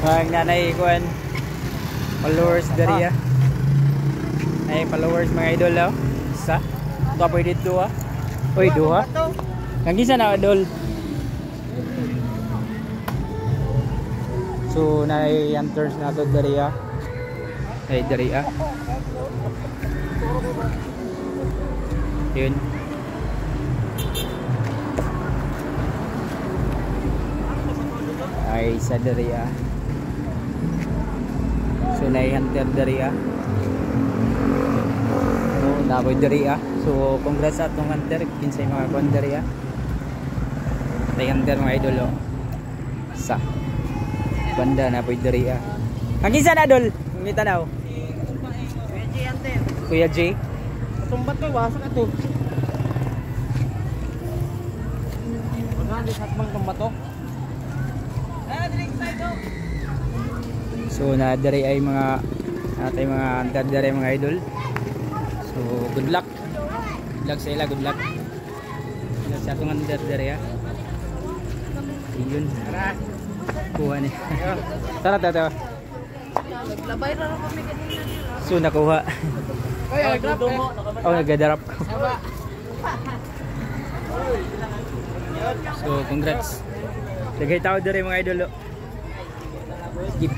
Ang nanay kuan followers diri ah. Ay followers mga idol ah. Isa. Ito pwede dito ah. Uy, duha. Kang gisa na idol. So nay hunters na to diri ah. Ay diri ah. Yun. Ay sa diri ah. So nay hunter diri ah. So naboy diri ah. So congrats sa atong hunter kinsay mga kon diri ah. Nay hunter mga idol oh. Sa banda na boy diri ah. Ang isa na idol, may tanaw. Kuya J hunter. Kuya J. Tumbat ko wasak ato. Maganda sa mang tumbat to. So na diri ay mga atay mga hunter diri mga idol. So good luck. Good luck sa ila, good luck. Good luck sa atong hunter diri ah. Ayun. Tara. Kuha ni. Tara tara. Naglabay ra ro kami kanina. So nakuha. Kaya grab mo. Oh, nagadarap ko. So congrats. Dagay tao diri mga idol. Skip.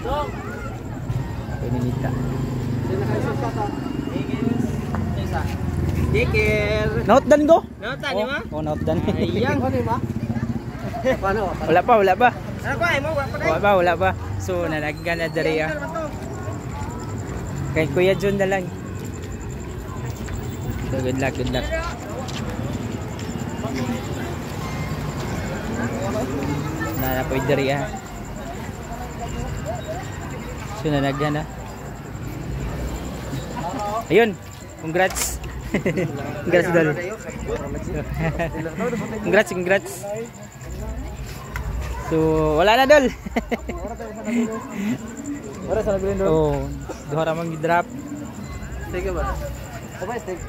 Peninita. Dikir. Note dan go. Nautan ni ma? Oh, note dan. Ayang ko ni ma. Paano? Wala pa, wala pa. Ano ko ay mo wa pa dai. Wala pa, wala pa. So nalagyan na diri ah. Kay Kuya John na lang. So good luck, good luck. Nanapoy diri ah. So nalagyan na. Ayun, congrats. Congrats dol. Congrats, congrats. So wala na dol. Ora sa nagulin do. Oh, duha ra mang gi-drop. Sige ba? Sabay stig.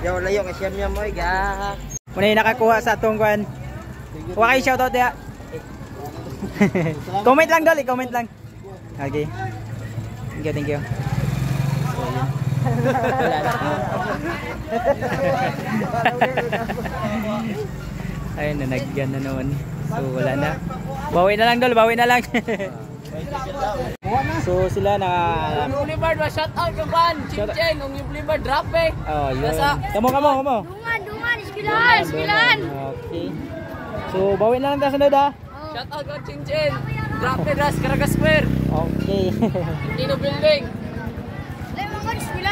Yo layo kay siyam niya mo ga. Muna yung nakakuha sa atong kuan. Huwag kayo shoutout ya. Comment lang dol, comment lang. Okay. Thank you, thank you. Wala na. Ayun, nanagyan na naman. So wala na. Bawi na lang dol, bawi na lang. So sila na Yung Libard wa shout out ka ban. Chichen yung Libard drop eh. oh, yun. Kamo. Dungan, iskilan. Okay. So bawi na lang ta sunod ah. Shout out ka Chichen. Drop eh das Caraga Square. Okay. Dino building. Lemon, iskilan.